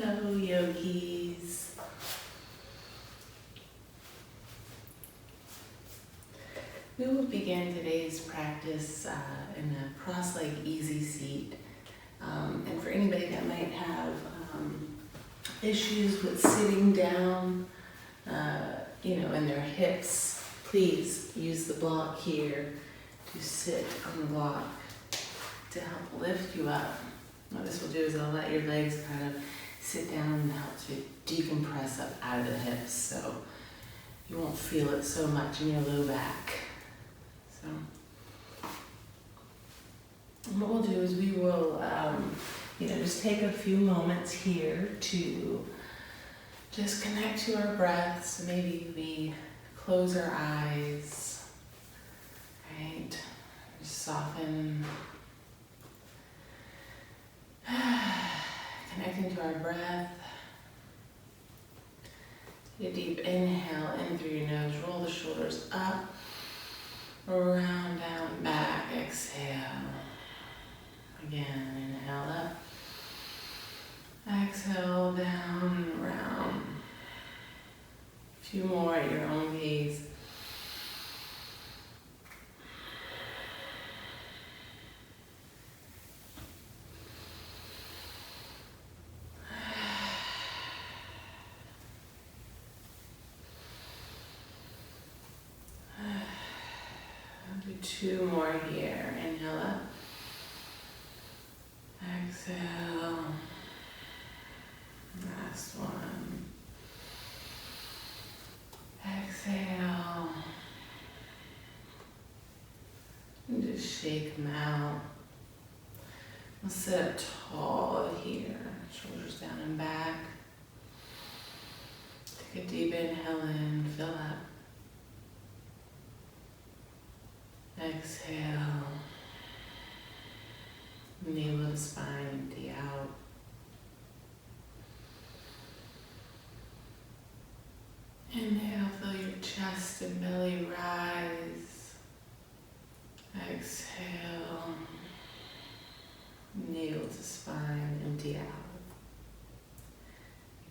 Hello, yogis. We will begin today's practice in a cross-leg easy seat. And for anybody that might have issues with sitting down, in their hips, please use the block here to sit on the block to help lift you up. What this will do is it'll let your legs kind of sit down and help to decompress up out of the hips, so you won't feel it so much in your low back. So what we'll do is we will, just take a few moments here to just connect to our breaths. Maybe we close our eyes, right? Just soften. Connecting to our breath. Take a deep inhale in through your nose. Roll the shoulders up, around, down, back. Exhale. Again, inhale up. Exhale, down, round. A few more at your own pace. Two more here. Inhale up. Exhale. Last one. Exhale. And just shake them out. We'll sit up tall here. Shoulders down and back. Take a deep inhale in. Fill up. Exhale. Navel to spine, empty out. Inhale, feel your chest and belly rise. Exhale. Navel to spine, empty out.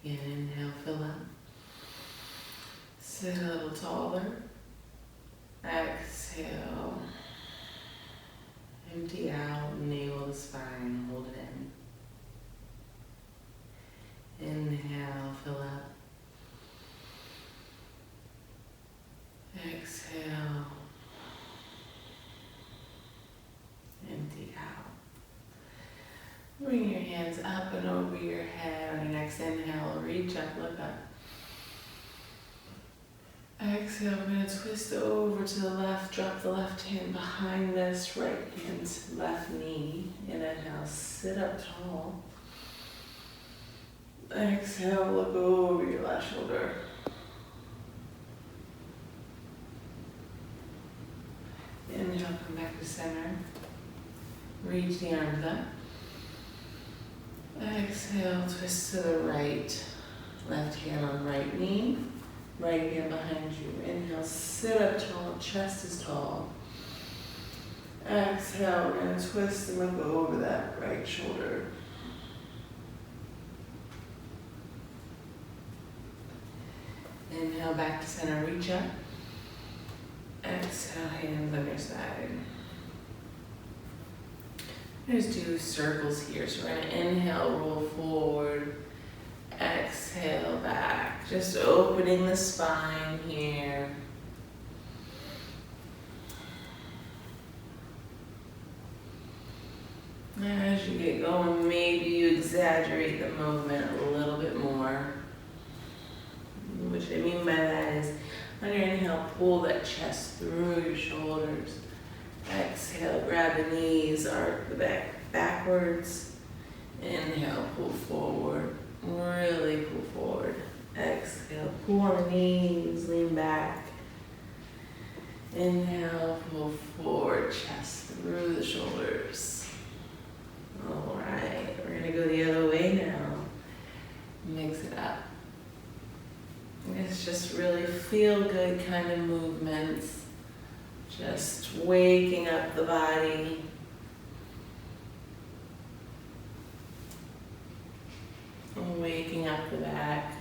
Again, inhale, fill up. Sit a little taller. Exhale. Empty out, navel to spine, hold it in. Inhale, fill up. Exhale. Empty out. Bring your hands up and over your head. On your next inhale, reach up, look up. Exhale, we're going to twist over to the left, drop the left hand behind this, right hand, left knee. Inhale, sit up tall. Exhale, look over your left shoulder. Inhale, come back to center. Reach the arms up. Exhale, twist to the right. Left hand on right knee. Right hand behind you. Inhale, sit up tall, chest is tall. Exhale, we're going to twist and look over that right shoulder. Inhale, back to center, reach up. Exhale, hands on your side. Just do circles here. So we're going to inhale, roll forward. Exhale, back. Just opening the spine here. As you get going, maybe you exaggerate the movement a little bit more. What I mean by that is, on your inhale, pull that chest through your shoulders. Exhale, grab the knees, arc the back backwards. Inhale, pull forward. Really pull forward. Exhale, pull on the knees, lean back. Inhale, pull forward, chest through the shoulders. All right, we're gonna go the other way now. Mix it up. It's just really feel good kind of movements. Just waking up the body. Waking up the back.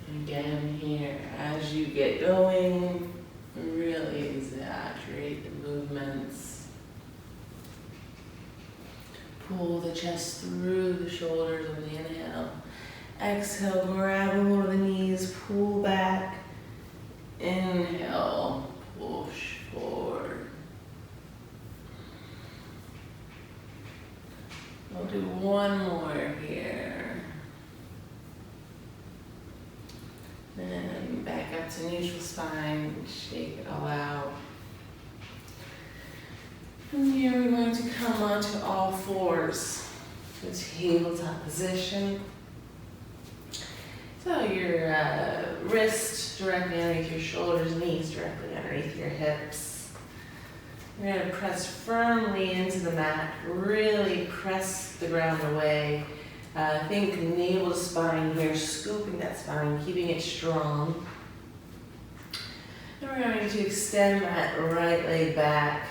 Again here, as you get going, really exaggerate the movements. Pull the chest through the shoulders on the inhale. Exhale, grab a hold of the knees, pull back. Inhale, push forward. We'll do one more here. And back up to neutral spine, shake it all out. And here we're going to come onto all fours to tabletop position. So your wrist directly underneath your shoulders, knees directly underneath your hips. You're going to press firmly into the mat, really press the ground away. Think navel to spine here, scooping that spine, keeping it strong. And we're going to extend that right leg back,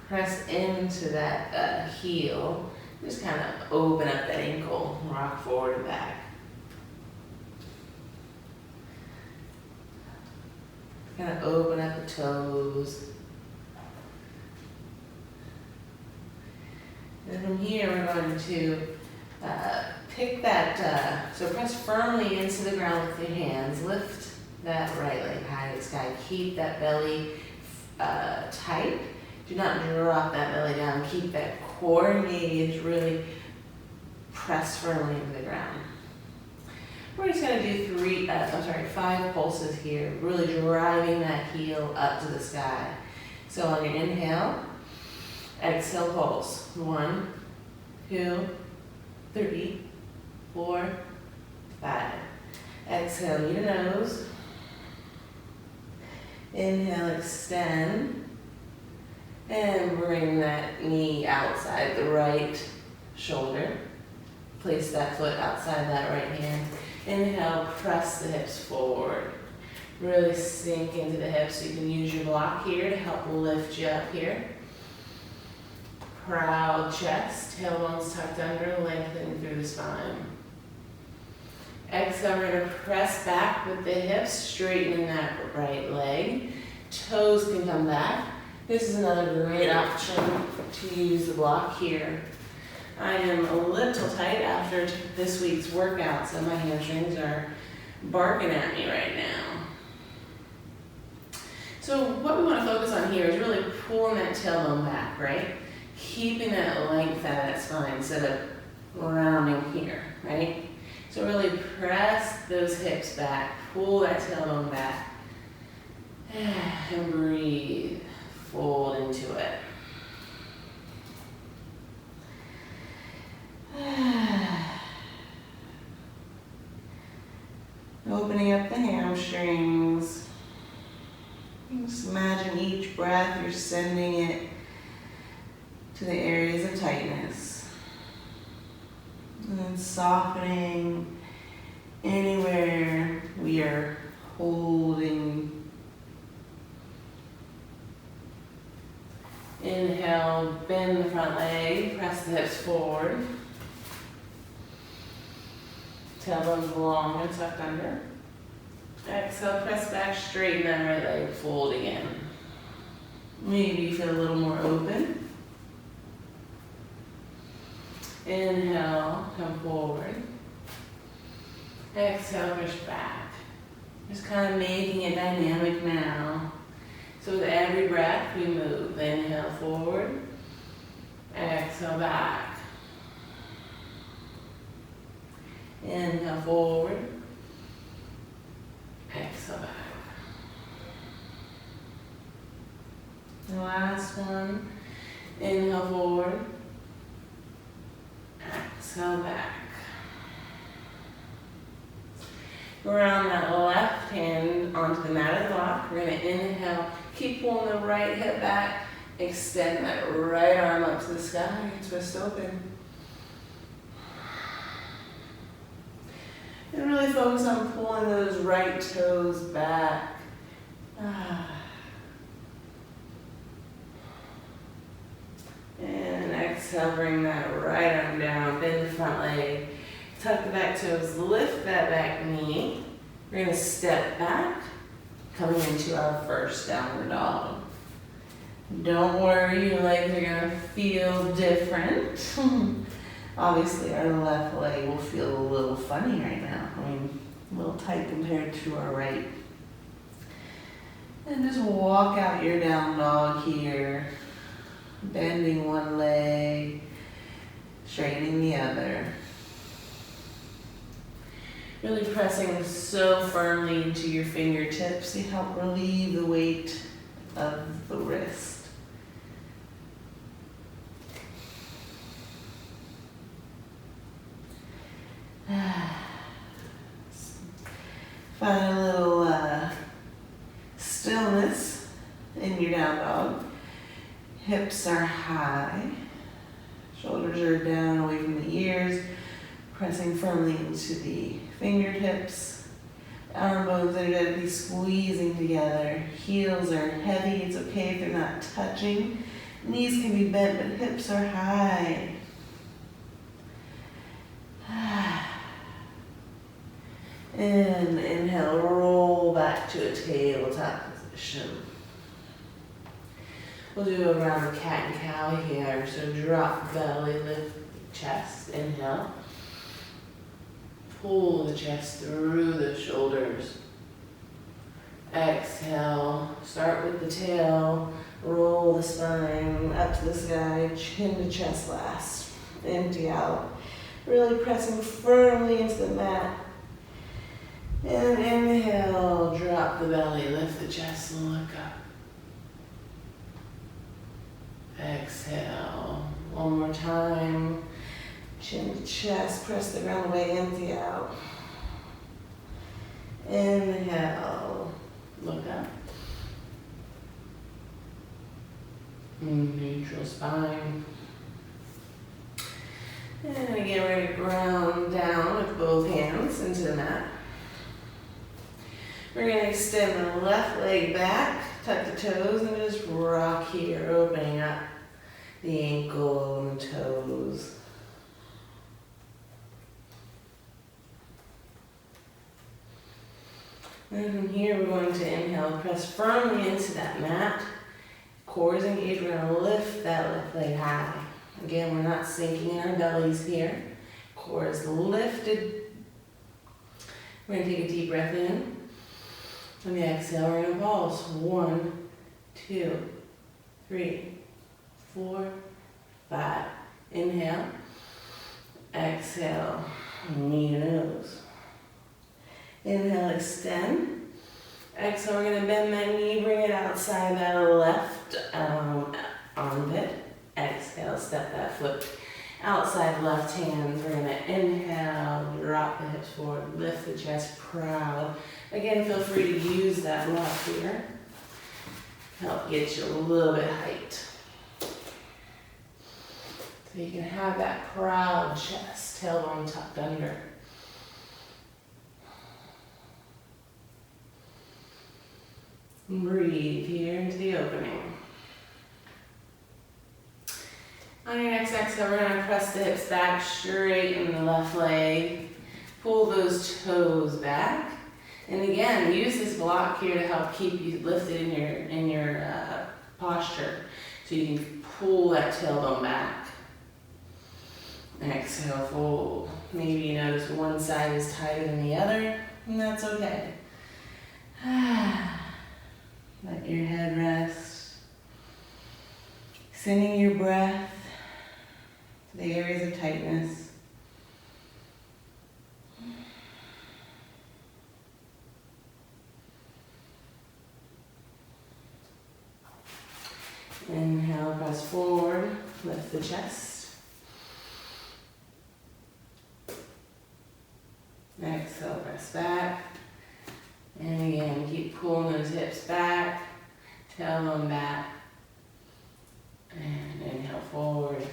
press into that heel. Just kind of open up that ankle, rock forward and back. Kind of open up the toes. And from here we're going to pick that, so press firmly into the ground with your hands. Lift that right leg high to the sky. Keep that belly tight. Do not drop that belly down. Keep that core engaged. Really press firmly into the ground. We're just going to do 5 pulses here, really driving that heel up to the sky. So on your inhale, exhale, pulse. 1, 2, 3, 4, 5. Exhale your nose. Inhale, extend. And bring that knee outside the right shoulder. Place that foot outside that right hand. Inhale, press the hips forward. Really sink into the hips. You can use your block here to help lift you up here. Proud chest, tailbones tucked under, lengthening through the spine. Exhale, we're going to press back with the hips, straightening that right leg. Toes can come back. This is another great option to use the block here. I am a little tight after this week's workout, so my hamstrings are barking at me right now. So what we want to focus on here is really pulling that tailbone back, right? Keeping that length out of that spine instead of rounding here, right? So really press those hips back, pull that tailbone back, and breathe, fold into it. Opening up the hamstrings. Just imagine each breath you're sending it to the areas of tightness. And then softening anywhere we are holding. Inhale, bend the front leg, press the hips forward. Tailbones long and tucked under. Exhale, press back, straighten that right leg, fold again. Maybe you feel a little more open. Inhale, come forward. Exhale, push back. Just kind of making it dynamic now. So with every breath, we move. Inhale, forward. Exhale, back. Inhale, forward. Exhale, back. The last one. Inhale, forward. Exhale, back. Ground that left hand onto the mat of the block. We're going to inhale. Keep pulling the right hip back. Extend that right arm up to the sky. Twist open. And really focus on pulling those right toes back. And exhale. exhale, bring that right arm down, bend the front leg, tuck the back toes, lift that back knee. We're gonna step back, coming into our first downward dog. Don't worry, your legs are gonna feel different. Obviously, our left leg will feel a little funny right now. I mean, a little tight compared to our right. And just walk out your down dog here, bending one leg, straightening the other. Really pressing so firmly into your fingertips to help relieve the weight of the wrist. Find a little stillness in your down dog. Hips are high. Shoulders are down away from the ears. Pressing firmly into the fingertips. Arm bones energetically squeezing together. Heels are heavy. It's okay if they're not touching. Knees can be bent, but hips are high. And inhale, roll back to a tabletop position. We'll do a round of cat and cow here. So drop belly, lift chest, inhale. Pull the chest through the shoulders. Exhale, start with the tail, roll the spine up to the sky, chin to chest last. Empty out, really pressing firmly into the mat. And inhale, drop the belly, lift the chest, and look up. Exhale, one more time. Chin to chest, press the ground away, empty out. Inhale, look up. Neutral spine. And again, we're going to ground down with both hands into the mat. We're going to extend the left leg back, tuck the toes, and just rock here, opening up the ankle and the toes. And from here, we're going to inhale, press firmly into that mat. Core is engaged. We're going to lift that left leg high. Again, we're not sinking in our bellies here. Core is lifted. We're going to take a deep breath in. On the exhale, we're going to pulse. 1, 2, 3, 4, 5. Inhale. Exhale. Knee to nose. Inhale, extend. Exhale, we're going to bend that knee, bring it outside that left armpit. Exhale, step that foot outside the left hand. We're going to inhale, drop the hips forward, lift the chest, proud. Again, feel free to use that block here. Help get you a little bit height. So you can have that proud chest, tailbone tucked under. Breathe here into the opening. On your next exhale, we're going to press the hips back, straighten the left leg, pull those toes back. And again, use this block here to help keep you lifted in your posture. So you can pull that tailbone back. Exhale, fold. Maybe you notice one side is tighter than the other, and that's okay. Let your head rest. Sending your breath to the areas of tightness. Inhale, press forward, lift the chest. Exhale, press back. And again, keep pulling those hips back, tailbone back. And inhale forward.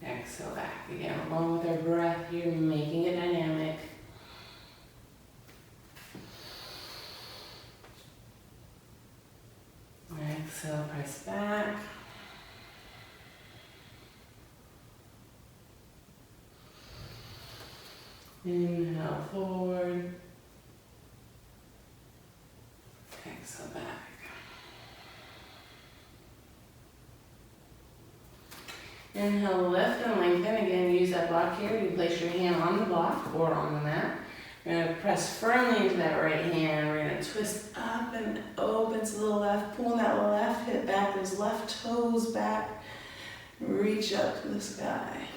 Exhale back again, along with our breath here, making it dynamic. Exhale, press back. Inhale forward. Exhale back. Inhale, lift and lengthen. Again, use that block here. You place your hand on the block or on the mat. You're going to press firmly into that right hand. We're going to twist up and open to the left. Pull that left hip back, those left toes back. Reach up to the sky.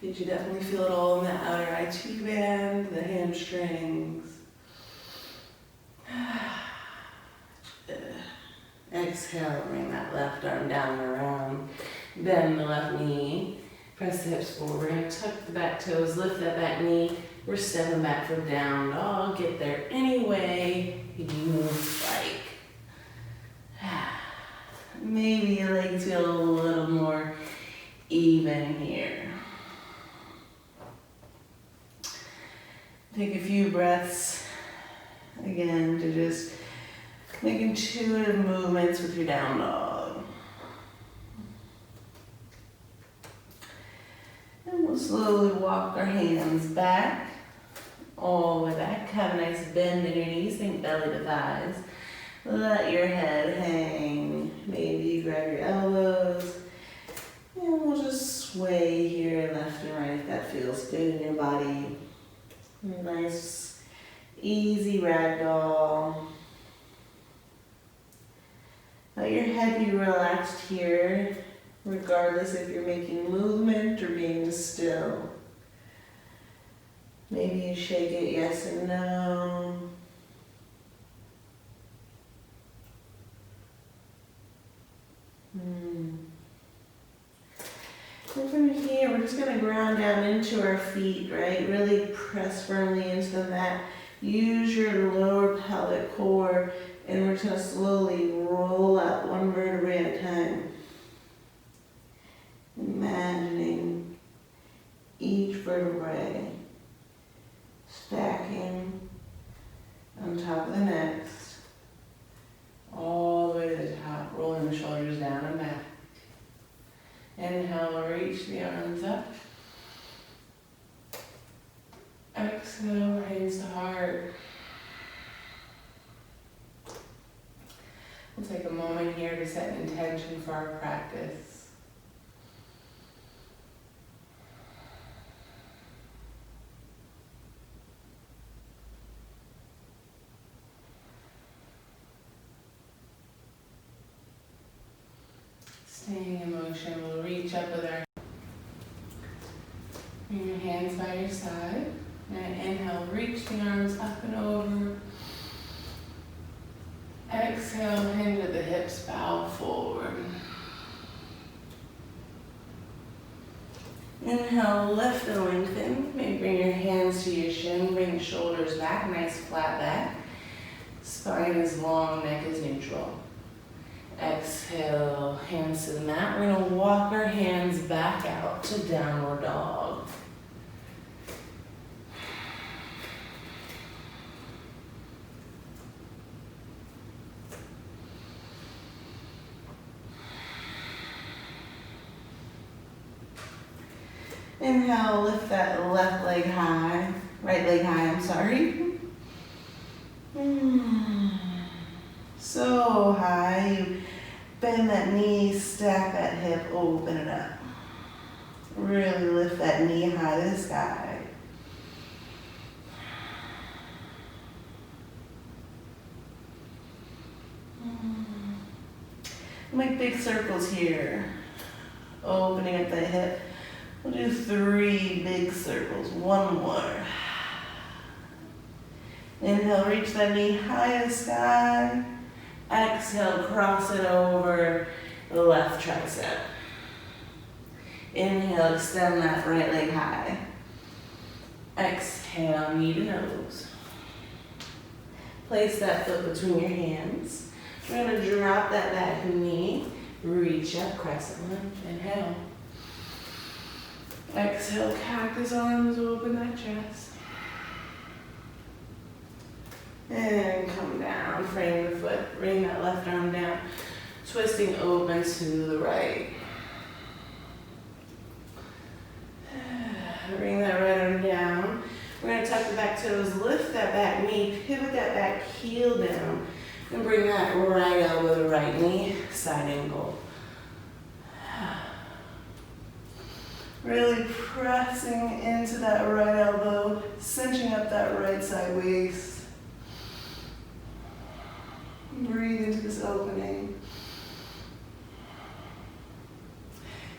You should definitely feel it all in the outer IT band, the hamstrings. Exhale, bring that left arm down and around. Bend the left knee. Press the hips forward. We're going to tuck the back toes, lift that back knee. We're stepping back for down dog. Get there any way you like. Maybe your legs feel a little more even here. Take a few breaths again to just make intuitive movements with your down dog. And we'll slowly walk our hands back, all the way back. Have a nice bend in your knees, think belly to thighs. Let your head hang. Maybe you grab your elbows. And we'll just sway here left and right if that feels good in your body. Nice, easy ragdoll. Let your head be relaxed here, regardless if you're making movement or being still. Maybe you shake it yes and no. And from here, we're just going to ground down into our feet, right? Really press firmly into the mat. Use your lower pelvic core, and we're just going to slowly roll up one vertebrae at a time. Imagining each vertebrae stacking on top of the next, all the way to the top, rolling the shoulders down and back. Inhale, reach the arms up. Exhale, hands to heart. We'll take a moment here to set an intention for our practice. Staying in motion, we'll reach up with our bring your hands by your side. And inhale, reach the arms up and over. Exhale, hinge at the hips, bow forward. Inhale, lift and lengthen. Maybe bring your hands to your shin, bring the shoulders back, nice flat back. Spine is long, neck is neutral. Exhale, hands to the mat. We're going to walk our hands back out to downward dog. Inhale, lift that left leg high, right leg high, I'm sorry. So high, you bend that knee, stack that hip, open it up. Really lift that knee high to the sky. Make big circles here, opening up the hip. We'll do 3 big circles, one more. Inhale, reach that knee high to the sky. Exhale, cross it over the left tricep. Inhale, extend that right leg high. Exhale, knee to nose. Place that foot between your hands. We're going to drop that back knee. Reach up, crescent lunge. Inhale. Exhale, cactus arms, open that chest. And come down, frame the foot, bring that left arm down, twisting open to the right. Bring that right arm down. We're going to tuck the back toes, lift that back knee, pivot that back heel down, and bring that right elbow to right knee, side angle. Really pressing into that right elbow, cinching up that right side waist. Breathe into this opening.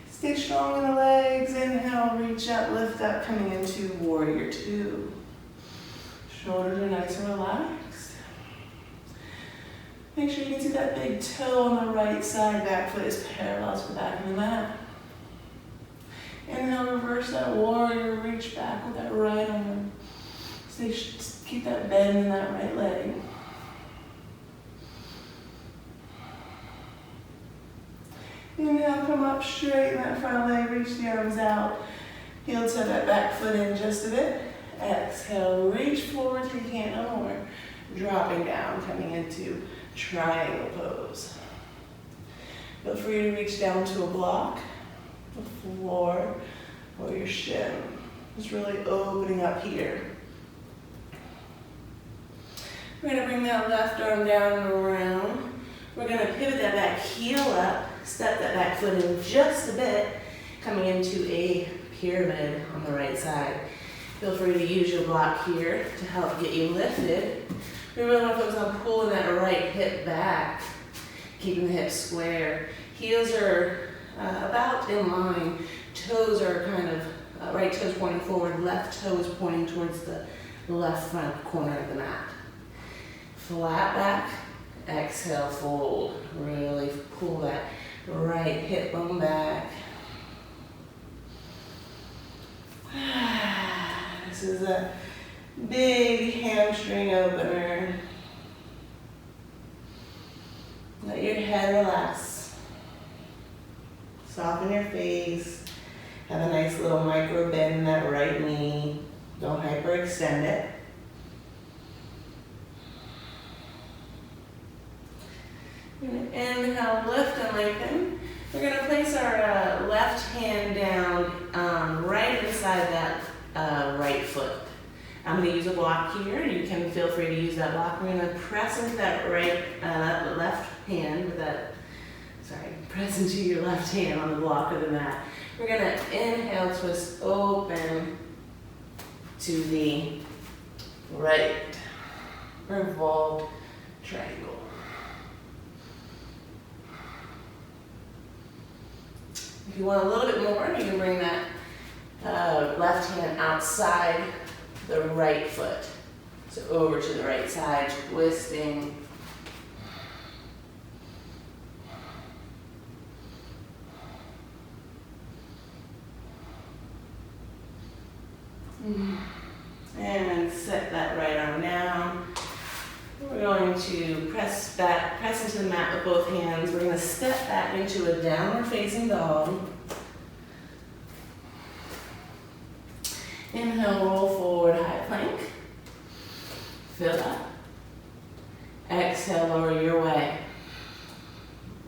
Stay strong in the legs. Inhale, reach up, lift up, coming into warrior two. Shoulders are nice and relaxed. Make sure you can see that big toe on the right side. Back foot is parallel to the back of the mat. Inhale, reverse that warrior. Reach back with that right arm. Keep that bend in that right leg. Inhale, come up, straighten that front leg, reach the arms out. Heel toe that back foot in just a bit. Exhale, reach forward till you can't no more. Dropping down, coming into triangle pose. Feel free to reach down to a block, the floor, or your shin. Just really opening up here. We're going to bring that left arm down and around. We're going to pivot that back heel up, step that back foot in just a bit, coming into a pyramid on the right side. Feel free to use your block here to help get you lifted. We really want to focus on pulling that right hip back, keeping the hips square. Heels are about in line. Toes are kind of, right toes pointing forward, left toes pointing towards the left front corner of the mat. Flat back. Exhale, fold. Really pull that right hip bone back. This is a big hamstring opener. Let your head relax. Soften your face. Have a nice little micro bend in that right knee. Don't hyperextend it. We're going to inhale, lift and lengthen. We're going to place our left hand down right inside that right foot. I'm going to use a block here. You can feel free to use that block. We're going to press into that left hand with that, press into your left hand on the block of the mat. We're going to inhale, twist open to the right revolved triangle. If you want a little bit more, you can bring that left hand outside the right foot. So over to the right side, twisting. And set that right arm down. We're going to press into the mat with both hands. We're going to step back into a downward facing dog. Inhale, roll forward, high plank. Fill up. Exhale, lower your way.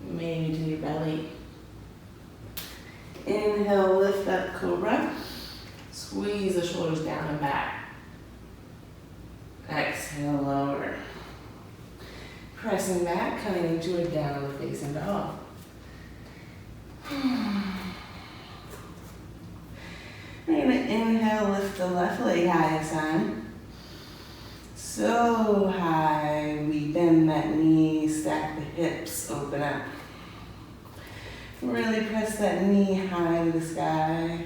Maybe to your belly. Inhale, lift up, cobra. Squeeze the shoulders down and back. Exhale, lower. Pressing back, coming into a downward facing dog. We're going to inhale, lift the left leg high as time. So high, we bend that knee, stack the hips, open up. Really press that knee high to the sky.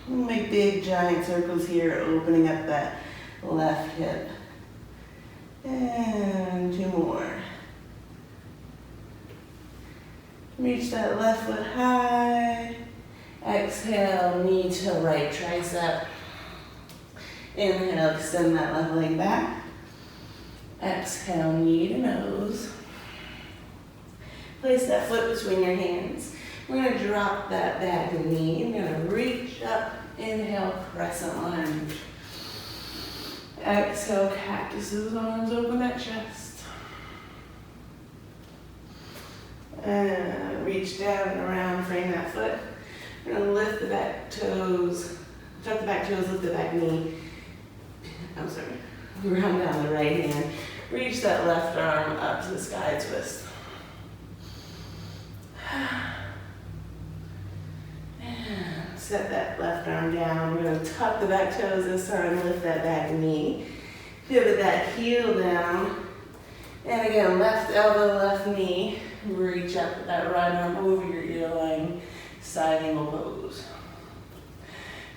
Make big giant circles here, opening up that left hip. And 2 more. Reach that left foot high. Exhale, knee to right tricep. Inhale, extend that left leg back. Exhale, knee to nose. Place that foot between your hands. We're going to drop that back knee. We're going to reach up. Inhale, crescent lunge. Exhale, cactus arms, open that chest. And reach down and around, frame that foot. We're gonna lift the back toes, tuck the back toes, lift the back knee. I'm sorry, round down the right hand. Reach that left arm up to the sky twist. And set that left arm down. We're gonna tuck the back toes this time, lift that back knee. Pivot that heel down. And again, left elbow, left knee. Reach up with that right arm over your ear line, side angle pose.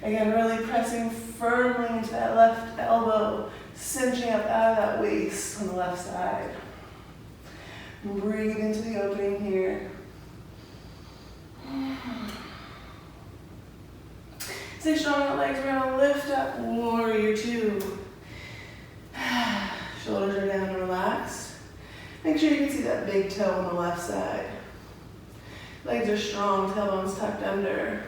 Again, really pressing firmly into that left elbow, cinching up out of that waist on the left side. Breathe into the opening here. Stay strong on the legs. We're gonna lift up, warrior two. Shoulders are down and relaxed. Make sure you can see that big toe on the left side. Legs are strong, tailbones tucked under.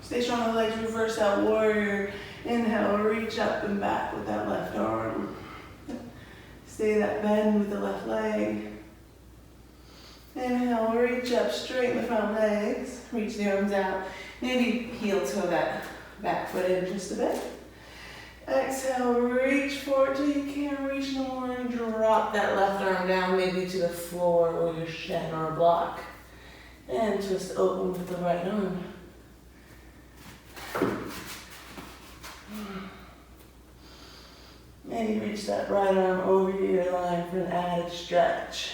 Stay strong on the legs, reverse that warrior. Inhale, reach up and back with that left arm. Stay that bend with the left leg. Inhale, reach up, straighten the front legs. Reach the arms out. Maybe heel toe that back foot in just a bit. Exhale, reach forward till you can't reach no more and drop that left arm down, maybe to the floor or your shin or a block. And twist open with the right arm. Maybe reach that right arm over your ear line for an added stretch.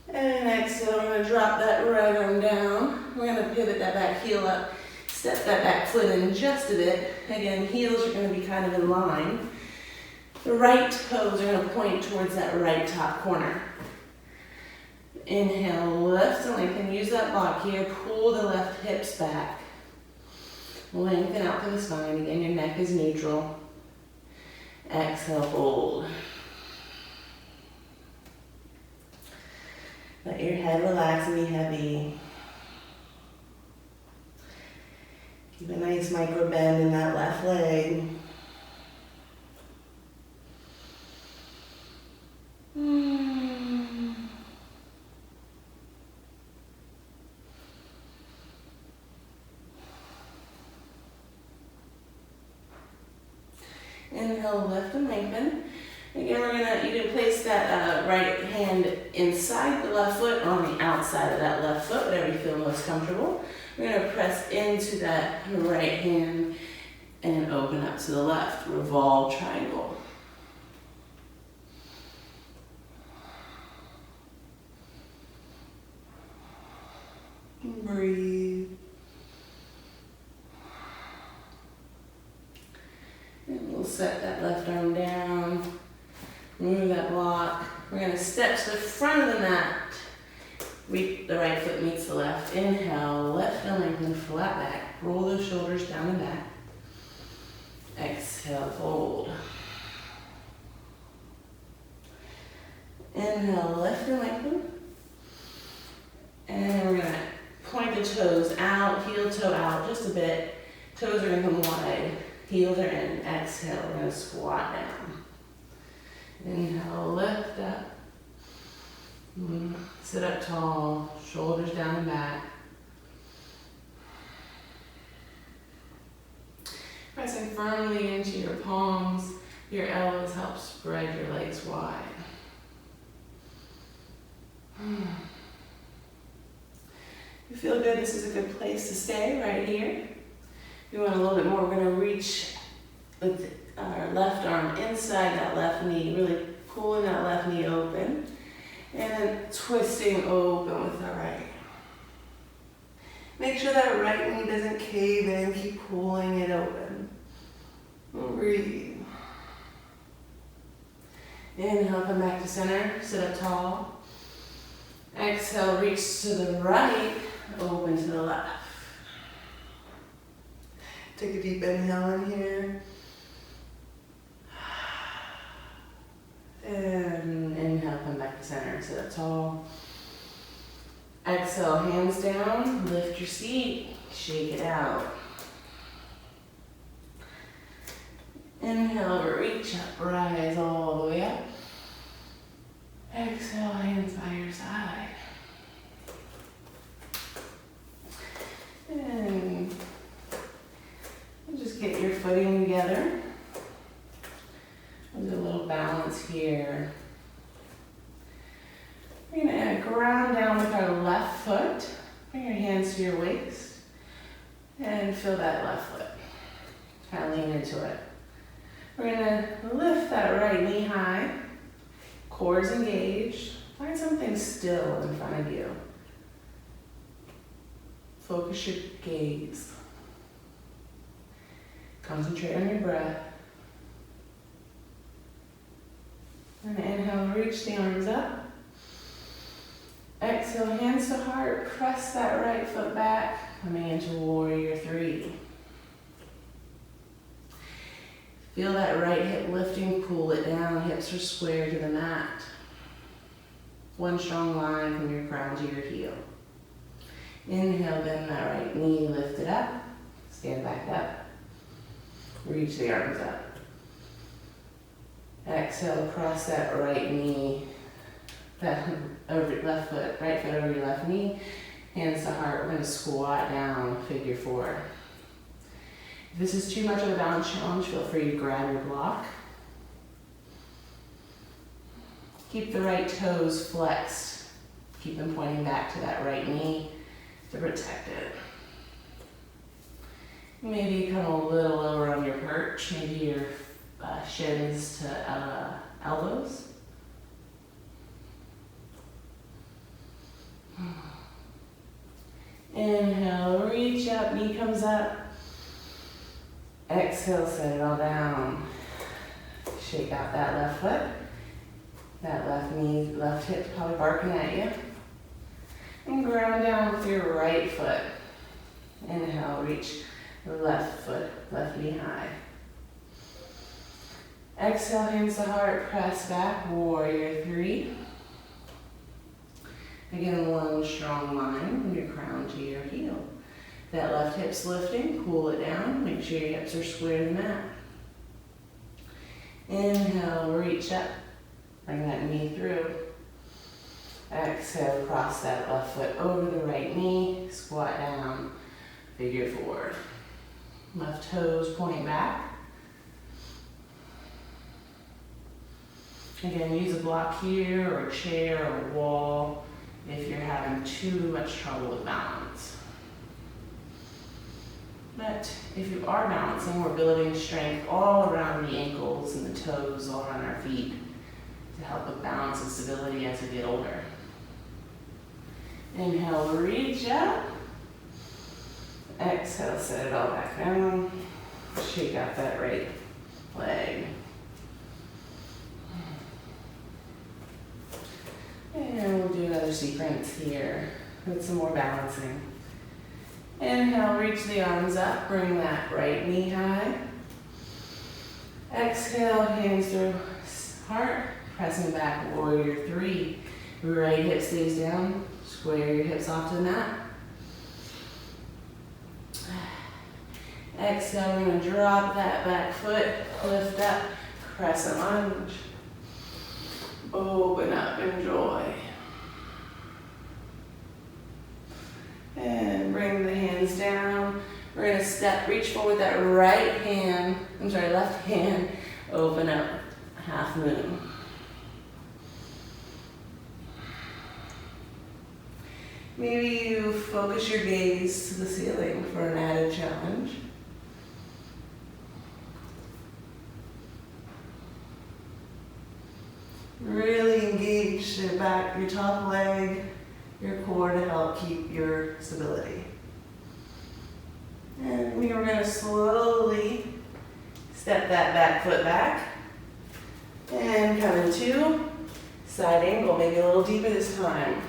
And exhale, we're going to drop that right arm down. We're going to pivot that back heel up. Step that back foot in just a bit. Again, heels are going to be kind of in line. The right toes are going to point towards that right top corner. Inhale, lift and lengthen. Use that block here. Pull the left hips back. Lengthen out through the spine. Again, your neck is neutral. Exhale, fold. Let your head relax and be heavy. Keep a nice micro bend in that left leg. Inhale, lift and lengthen. Again, you can place that right hand inside the left foot, on the outside of that left foot, whatever you feel most comfortable. We're going to press into that right hand and open up to the left. Revolve triangle. Breathe. And we'll set that left arm down. Move that block. We're going to step to the front of the mat. The right foot meets the left. Inhale, lift and lengthen, flat back. Roll those shoulders down and back. Exhale, fold. Inhale, lift and lengthen. And we're going to point the toes out, heel toe out just a bit. Toes are going to come wide. Heels are in. Exhale, we're going to squat down. Inhale, lift up. Sit up tall, shoulders down and back. Pressing firmly into your palms. Your elbows help spread your legs wide. You feel good? This is a good place to stay right here. If you want a little bit more, we're going to reach with our left arm inside that left knee, really pulling that left knee open, and then twisting open with the right. Make sure that right knee doesn't cave in, keep pulling it open. Breathe. Inhale, come back to center, sit up tall. Exhale, reach to the right, open to the left. Take a deep inhale in here. And inhale, come back to center, sit up tall. Exhale, hands down, lift your seat, shake it out. Inhale, reach up, rise all the way up. Exhale, hands by your side. And just get your footing together. We'll do a little balance here. We're going to ground down with our left foot. Bring your hands to your waist. And feel that left foot. Kind of lean into it. We're going to lift that right knee high. Core's engaged. Find something still in front of you. Focus your gaze. Concentrate on your breath. And inhale, reach the arms up. Exhale, hands to heart. Press that right foot back. Coming into warrior three. Feel that right hip lifting, pull it down. Hips are square to the mat. One strong line from your crown to your heel. Inhale, bend that right knee, lift it up. Stand back up. Reach the arms up. Exhale, cross that right knee, that over left foot, right foot over your left knee. Hands to heart. We're going to squat down, figure four. If this is too much of a balance challenge, feel free to grab your block. Keep the right toes flexed. Keep them pointing back to that right knee to protect it. Maybe come a little lower on your perch, maybe your shins to elbows. Inhale, reach up, knee comes up. Exhale, set it all down. Shake out that left foot. That left knee, left hip probably barking at you. And ground down with your right foot. Inhale, reach the left foot, left knee high. Exhale, hands to heart, press back, warrior three. Again, one strong line from your crown to your heel. That left hip's lifting, pull it down, make sure your hips are square to the mat. Inhale, reach up, bring that knee through. Exhale, cross that left foot over the right knee, squat down, figure four. Left toes point back. Again, use a block here, or a chair, or a wall, if you're having too much trouble with balance. But if you are balancing, we're building strength all around the ankles and the toes, all around our feet, to help with balance and stability as we get older. Inhale, reach up. Exhale, set it all back down. Shake out that right leg. And we'll do another sequence here with some more balancing. Inhale, reach the arms up, bring that right knee high. Exhale, hands through heart, pressing back, warrior three. Right hip stays down, square your hips off to the mat. Exhale, we're going to drop that back foot, lift up, crescent lunge. Open up, enjoy. And bring the hands down. We're going to step, reach forward that left hand, open up, half moon. Maybe you focus your gaze to the ceiling for an added challenge. Really engage your back, your top leg, your core to help keep your stability. And we are going to slowly step that back foot back and come into side angle, maybe a little deeper this time.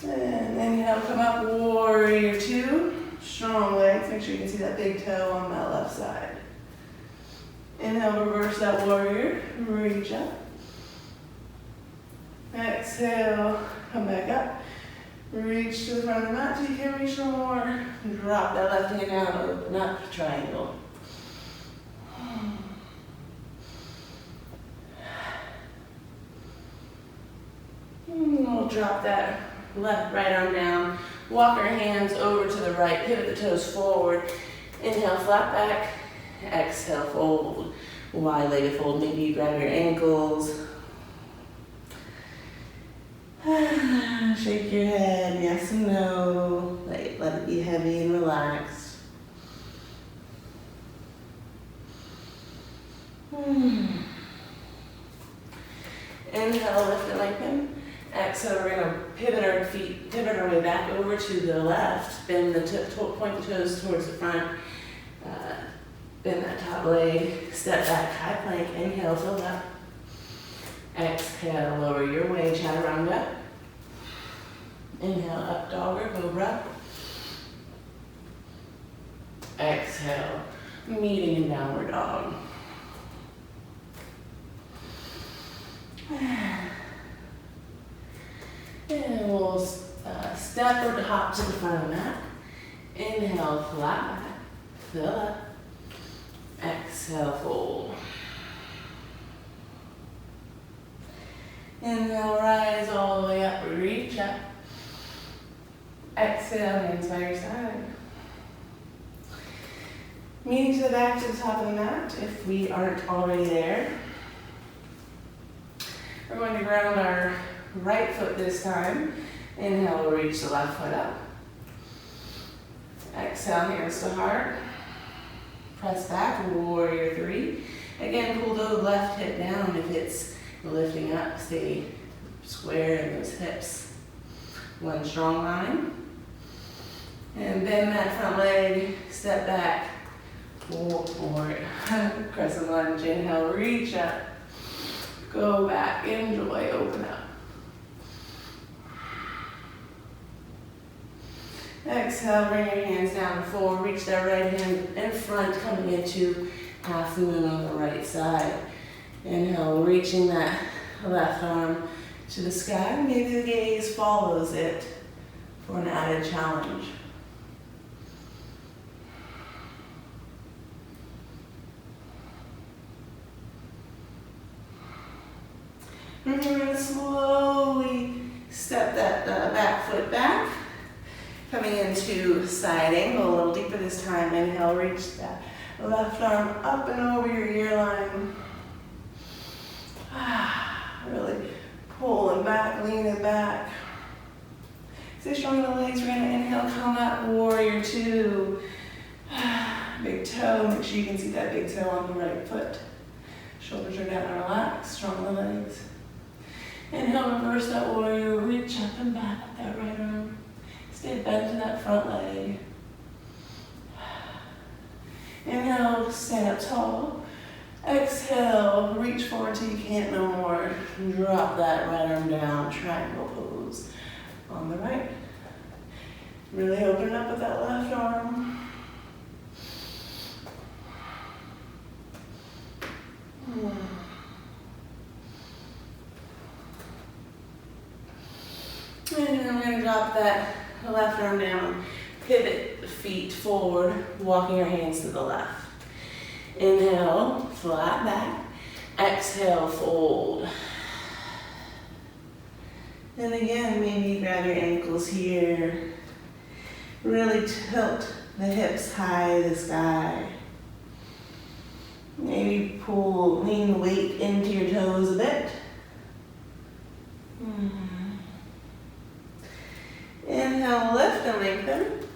And inhale, come up, warrior two. Strong legs, make sure you can see that big toe on that left side. Inhale, reverse that warrior, reach up. Exhale, come back up. Reach to the front of the mat till you can't reach no more. Drop that left hand down, open up, triangle. We'll drop that right arm down. Walk our hands over to the right, pivot the toes forward. Inhale, flat back. Exhale, fold. Wide-legged fold. Maybe you grab your ankles. Shake your head, yes and no. Let it be heavy and relaxed. Inhale, lift and lengthen. Exhale, we're going to pivot our way back over to the left. Bend point the toes towards the front. Bend that top leg. Step back, high plank. Inhale, fill up. Exhale, lower your way, chaturanga. Inhale, up dog or cobra. Exhale, meeting in downward dog. And we'll step or hop to the front of the mat. Inhale, flat back, fill up. Exhale, fold. Inhale, rise all the way up, reach up. Exhale, hands by your side. Meeting to the back to the top of the mat if we aren't already there. We're going to ground our right foot this time. Inhale, we'll reach the left foot up. Exhale, hands to heart. Press back, warrior three. Again, pull the left hip down if it's lifting up. Stay square in those hips. One strong line. And bend that front leg, step back, forward. Crescent lunge, inhale, reach up. Go back, enjoy, open up. Exhale, bring your hands down forward, reach that right hand in front, coming into half moon on the right side. Inhale, reaching that left arm to the sky. Maybe the gaze follows it for an added challenge. And we're going to slowly step that back foot back. Coming into side angle, a little deeper this time. Inhale, reach that left arm up and over your ear line. Really pulling back, leaning back. Stay strong in the legs. We're going to inhale, come up, warrior two. Big toe, make sure you can see that big toe on the right foot. Shoulders are down and relaxed, strong in the legs. Inhale, reverse that warrior, reach up and back with that right arm. Stay bent to that front leg. Inhale, stand up tall. Exhale, reach forward till you can't no more. Drop that right arm down, triangle pose on the right. Really open up with that left arm. And then I'm going to drop that left arm down, pivot the feet forward, walking your hands to the left. Inhale, flat back. Exhale, fold. And again, maybe grab your ankles here. Really tilt the hips high to the sky. Maybe lean the weight into your toes a bit. Inhale, lift and lengthen.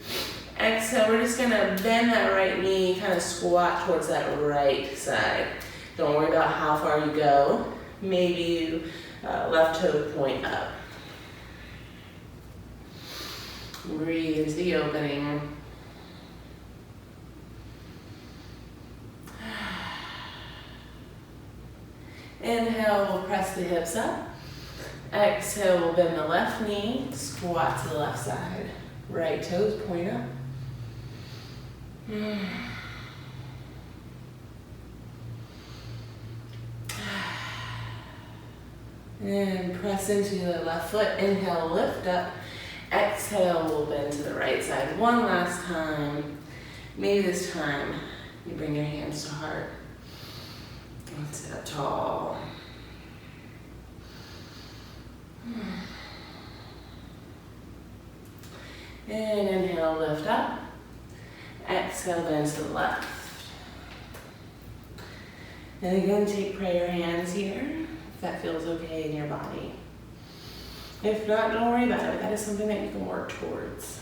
Exhale, we're just gonna bend that right knee, kind of squat towards that right side. Don't worry about how far you go. Maybe you left toe point up. Breathe into the opening. Inhale, we'll press the hips up. Exhale, we'll bend the left knee, squat to the left side. Right toes point up. And press into the left foot. Inhale, lift up. Exhale, we'll bend to the right side one last time. Maybe this time you bring your hands to heart and sit up tall. And inhale, lift up. Exhale, bend to the left. And again, take prayer hands here, if that feels okay in your body. If not, don't worry about it. That is something that you can work towards.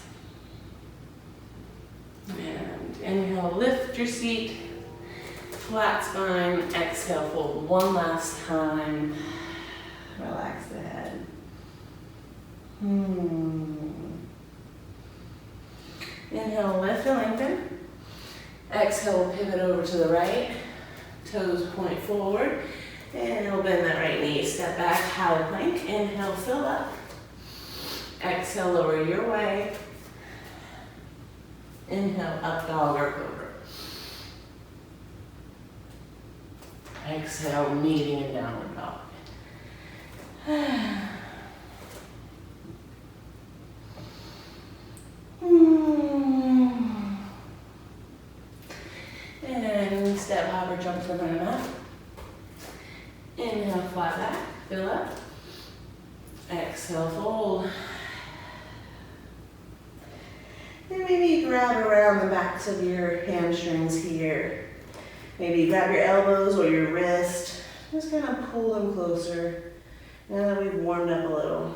And inhale, lift your seat. Flat spine. Exhale, fold one last time. Relax the head. Inhale, lift and lengthen. Exhale, pivot over to the right. Toes point forward. Inhale, bend that right knee. Step back, high plank. Inhale, fill up. Exhale, lower your way. Inhale, up dog or cobra. Exhale, meeting in downward dog. And step, hopper, jump from the mat. Inhale, flat back, fill up. Exhale, fold. And maybe grab around the backs of your hamstrings here. Maybe grab your elbows or your wrist. Just kind of pull them closer. Now that we've warmed up a little.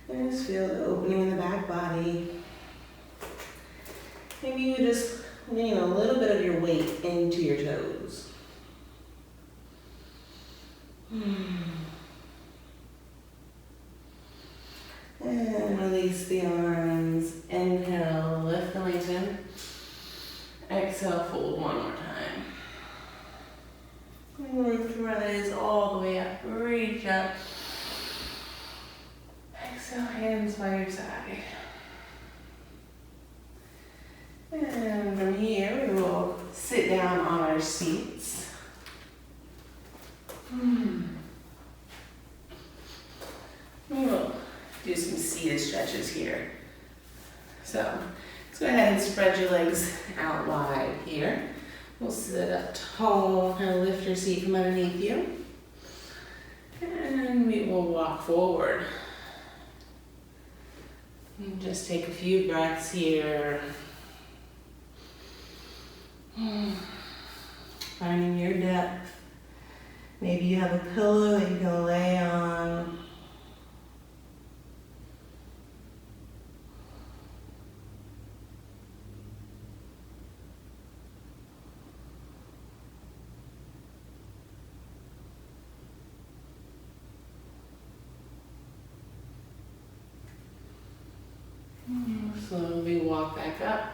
And just feel the opening in the back body. Maybe you just lean a little bit of your weight into your toes. And release the arms. Inhale, lift and lengthen. Exhale, fold one more time. Lift, rise all the way up, reach up. Exhale, hands by your side. And from here, we will sit down on our seats. We'll do some seated stretches here. So, let's go ahead and spread your legs out wide here. We'll sit up tall, kind of lift your seat from underneath you. And we will walk forward. And just take a few breaths here. Finding your depth. Maybe you have a pillow that you can lay on. Slowly walk back up.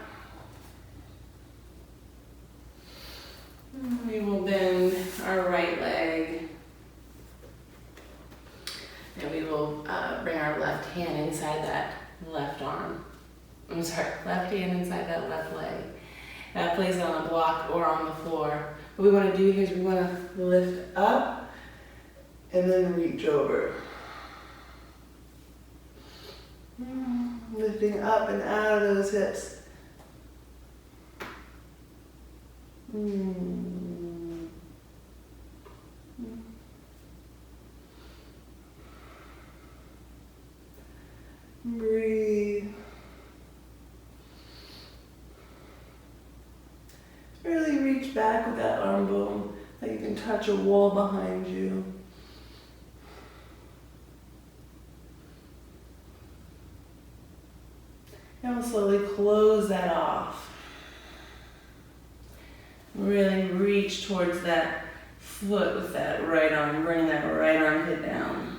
We will bend our right leg. And we will bring our left hand inside that left arm. Left hand inside that left leg. Place it on a block or on the floor. What we want to do here is we want to lift up and then reach over. Lifting up and out of those hips. Breathe. Really reach back with that arm bone, like you can touch a wall behind you. And we'll slowly close that off. Really reach towards that foot with that right arm. Bring that right arm hit down.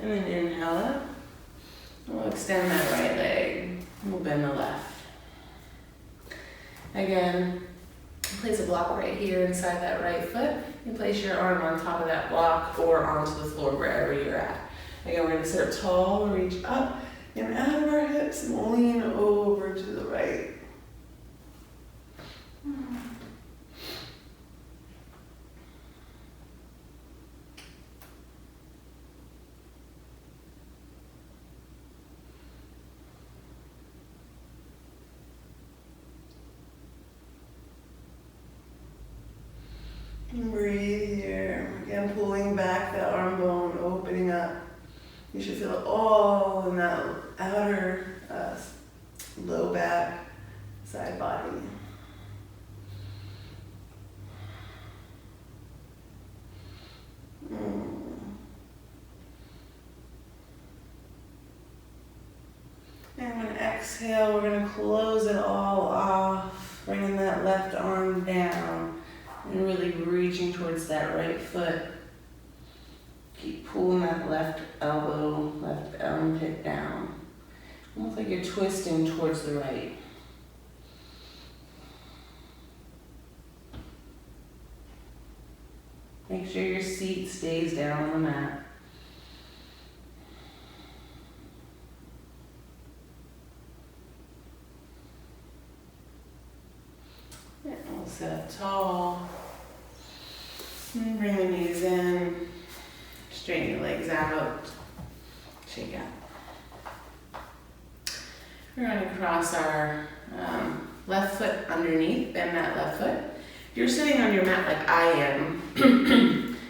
And then inhale up. We'll extend that right leg. We'll bend the left. Again, place a block right here inside that right foot. You place your arm on top of that block or onto the floor wherever you're at. Again, we're gonna sit up tall, reach up and out of our hips and lean over to the right. And breathe here. Again, pulling back that arm bone, opening up. You should feel it all in that outer low back, side body. And when exhale, we're going to close it all off, bringing that left arm down and really reaching towards that right foot. Keep pulling that left elbow, left armpit down. Almost like you're twisting towards the right. Make sure your seat stays down on the mat. And we'll sit up tall. And bring the knees in. Straighten your legs out. Shake out. We're going to cross our left foot underneath, bend that left foot. If you're sitting on your mat like I am,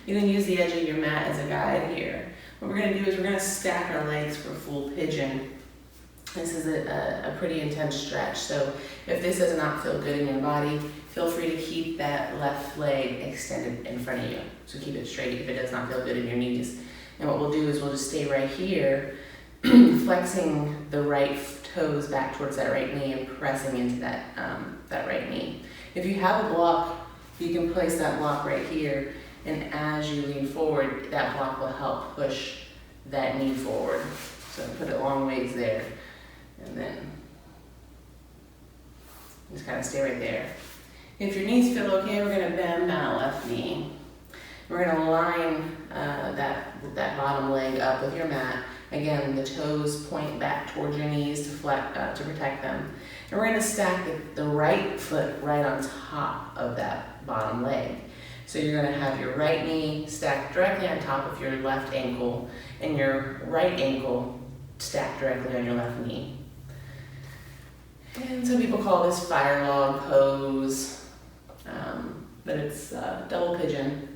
you can use the edge of your mat as a guide here. What we're going to do is we're going to stack our legs for full pigeon. This is a pretty intense stretch, so if this does not feel good in your body, feel free to keep that left leg extended in front of you. So keep it straight if it does not feel good in your knees. And what we'll do is we'll just stay right here, flexing the right toes back towards that right knee and pressing into that right knee. If you have a block, you can place that block right here, and as you lean forward, that block will help push that knee forward. So put it long ways there, and then just kind of stay right there. If your knees feel okay, we're going to bend that left knee. We're going to line that bottom leg up with your mat. Again, the toes point back towards your knees to protect them. And we're going to stack the right foot right on top of that bottom leg. So you're going to have your right knee stacked directly on top of your left ankle, and your right ankle stacked directly on your left knee. And some people call this fire log pose, but it's double pigeon.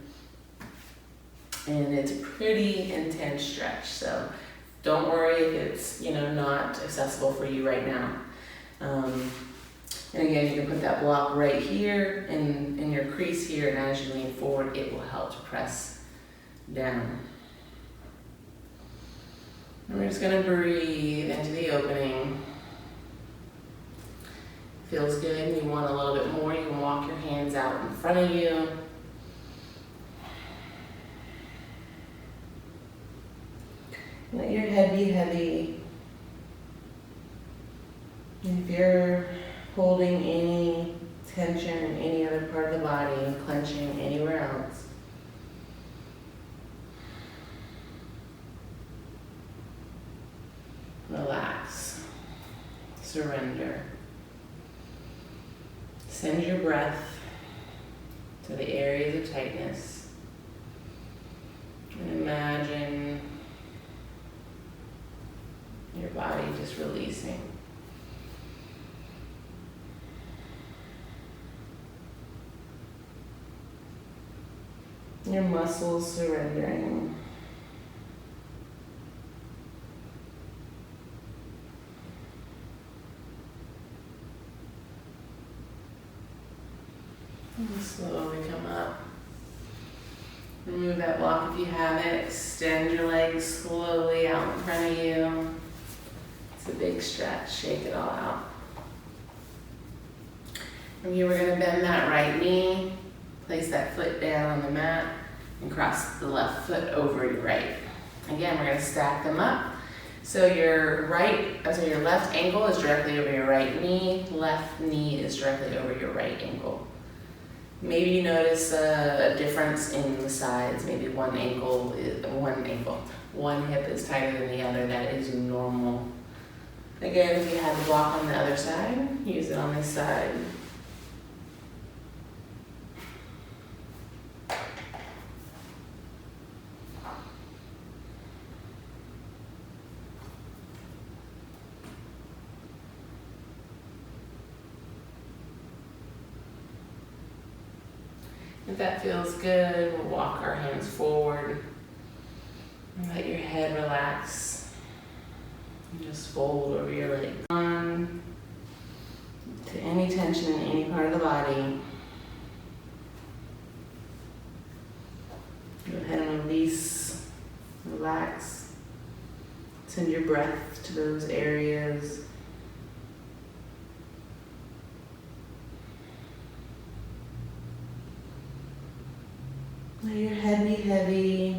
And it's a pretty intense stretch, so don't worry if it's not accessible for you right now. And again, you can put that block right here in your crease here, and as you lean forward, it will help to press down. And we're just going to breathe into the opening. Feels good. You want a little bit more, you can walk your hands out in front of you. Let your head be heavy. If you're holding any tension in any other part of the body and clenching anywhere else, relax, surrender. Send your breath to the areas of tightness and imagine your body just releasing. Your muscles surrendering. And slowly come up. Remove that block if you have it. Extend your legs slowly out in front of you. It's a big stretch. Shake it all out. From here, we're going to bend that right knee. Place that foot down on the mat and cross the left foot over your right. Again, we're going to stack them up. So your left ankle is directly over your right knee. Left knee is directly over your right ankle. Maybe you notice a difference in the sides. Maybe one one hip is tighter than the other, that is normal. Again, if you have a block on the other side, use it on this side. If that feels good, we'll walk our hands forward and let your head relax. And just fold over your legs. On to any tension in any part of the body. Go ahead and release, relax. Send your breath to those areas. Let your head be heavy.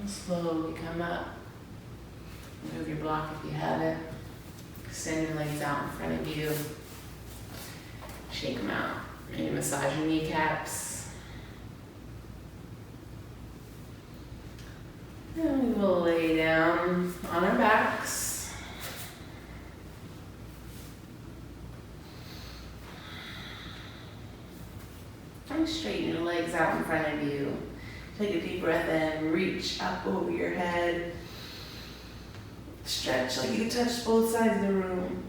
Slowly come up. Move your block if you have it. Extend your legs out in front of you. Shake them out. Maybe massage your kneecaps. And we will lay down on our backs. And straighten your legs out in front of you. Take a deep breath in, reach up over your head. Stretch like you touch both sides of the room.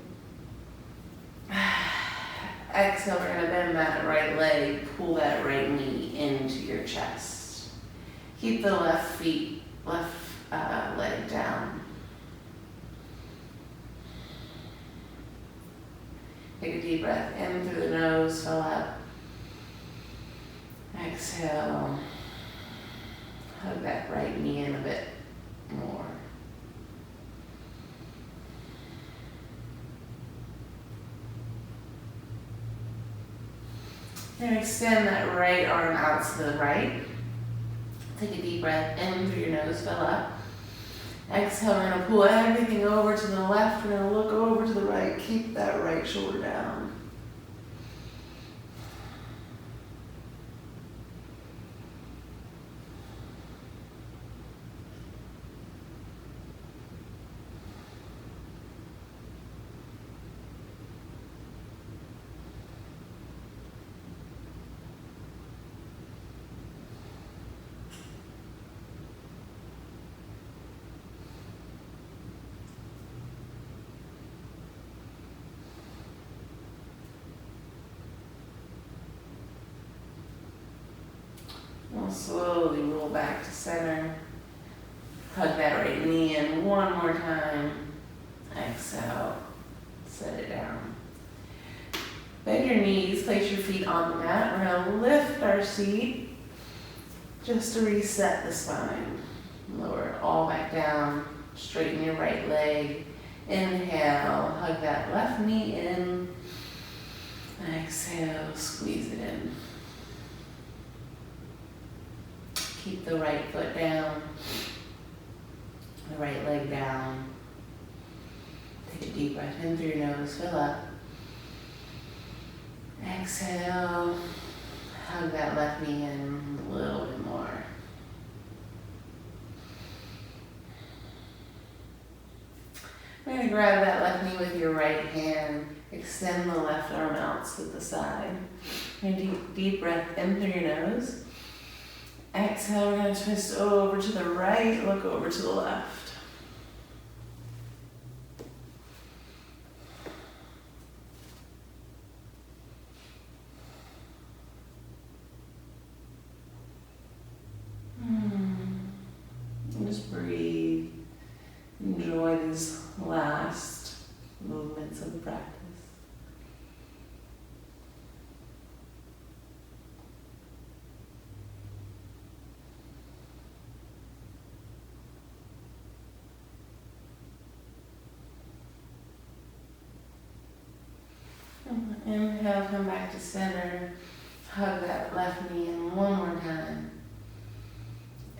Exhale, we're gonna bend that right leg, pull that right knee into your chest. Keep the left leg down. Take a deep breath in through the nose, fill up. Exhale. Hug that right knee in a bit more. Now extend that right arm out to the right. Take a deep breath in through your nose, fill up. Exhale, we're gonna pull everything over to the left. We're gonna look over to the right. Keep that right shoulder down. We'll slowly roll back to center. Hug that right knee in one more time. Exhale, set it down. Bend your knees, place your feet on the mat. We're gonna lift our seat just to reset the spine. Lower it all back down. Straighten your right leg. Inhale, hug that left knee in. Exhale, squeeze it in. Keep the right foot down, the right leg down. Take a deep breath in through your nose, fill up. Exhale, hug that left knee in a little bit more. We're going to grab that left knee with your right hand, extend the left arm out to the side. And deep breath in through your nose. Exhale, we're going to twist over to the right, look over to the left. And just breathe. Enjoy these last movements of the practice. inhale, come back to center. Hug that left knee in one more time.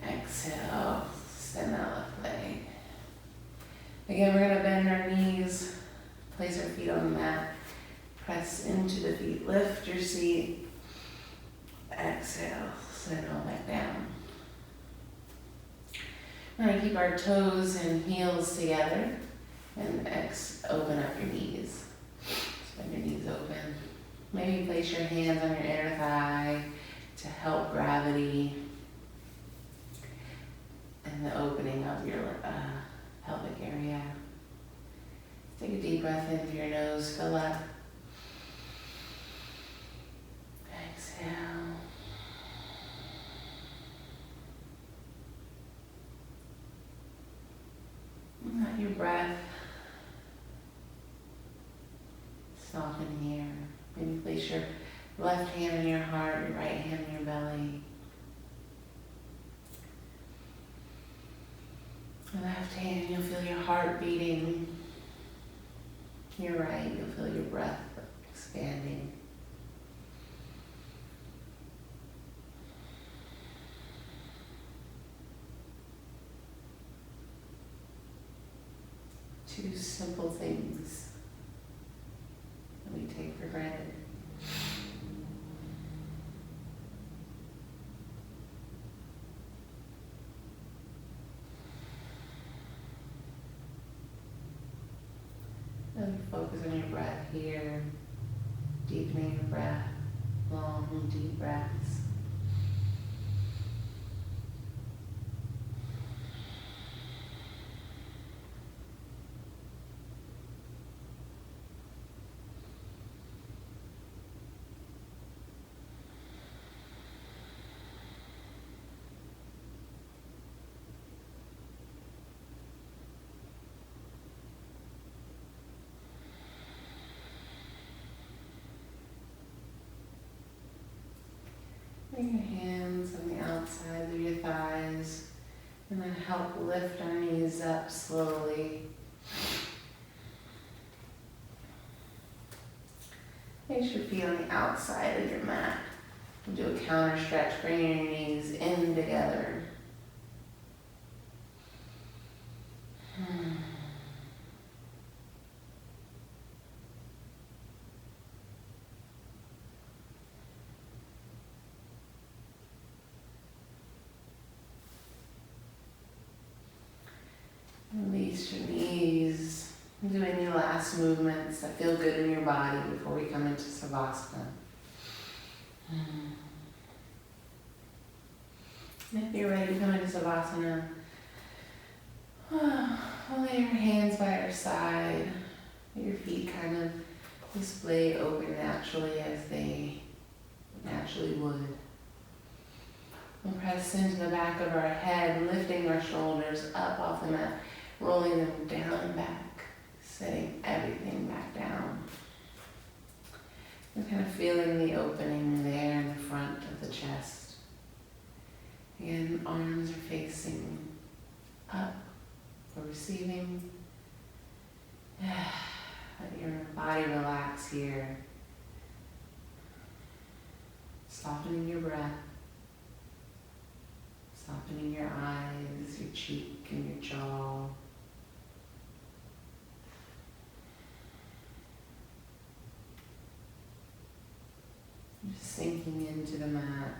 Exhale, extend that left leg. Again, we're gonna bend our knees, place our feet on the mat, press into the feet, lift your seat. Exhale, send it all back down. We're gonna keep our toes and heels together and open up your knees. Bend your knees open. Maybe place your hands on your inner thigh to help gravity and the opening of your pelvic area. Take a deep breath in through your nose, fill up. Exhale. Let your breath soften here. Maybe place your left hand on your heart, your right hand on your belly. The left hand, you'll feel your heart beating. Your right, you'll feel your breath expanding. Two simple things that we take for granted. Really focus on your breath here, deepening your breath, long, deep breaths. Bring your hands on the outsides of your thighs and then help lift our knees up slowly. Place your feet on the outside of your mat. We'll do a counter stretch, bringing your knees in together. Release your knees. Do any last movements that feel good in your body before we come into Savasana. And if you're ready to come into Savasana, we'll lay your hands by your side. Let your feet kind of display open naturally as they naturally would. We'll press into the back of our head, lifting our shoulders up off the mat, rolling them down and back, setting everything back down. And kind of feeling the opening there in the front of the chest. Again, arms are facing up for receiving. Let your body relax here. Softening your breath. Softening your eyes, your cheek, and your jaw. Just sinking into the mat.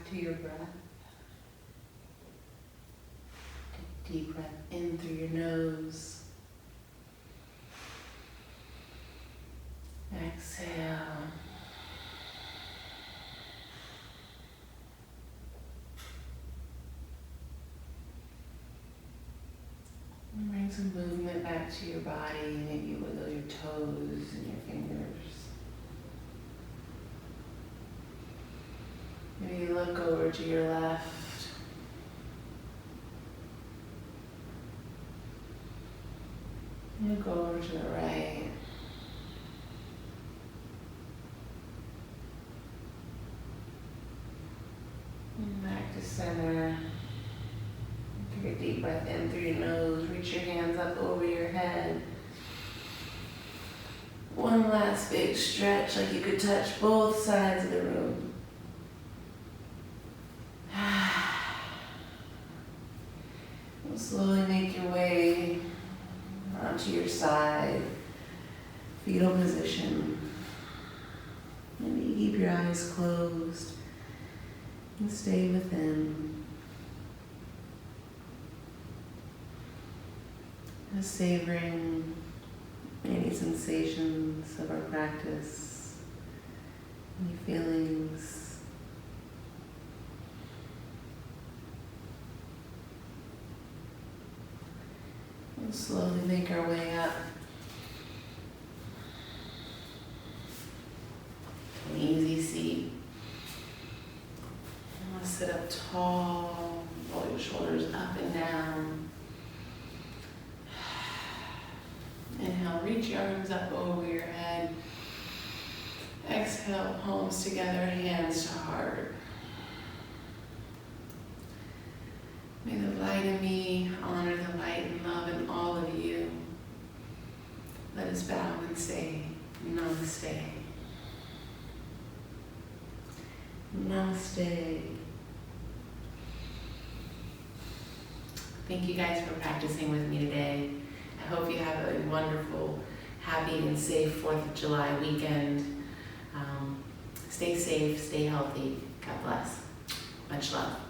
back to your breath. Take a deep breath in through your nose. Exhale. And bring some movement back to your body. Maybe wiggle your toes and your fingers. Maybe look over to your left. Look over to the right. And back to center. Take a deep breath in through your nose. Reach your hands up over your head. One last big stretch, like you could touch both sides of the room. And slowly make your way onto your side, fetal position. Maybe keep your eyes closed and stay within. Just savoring any sensations of our practice, any feelings. We'll slowly make our way up. An easy seat. You want to sit up tall, roll your shoulders up and down. Inhale, reach your arms up over your head. Exhale, palms together, hands to heart. May the light in me honor the light and love in all of you. Let us bow and say, Namaste. Namaste. Thank you guys for practicing with me today. I hope you have a wonderful, happy, and safe 4th of July weekend. Stay safe, stay healthy. God bless. Much love.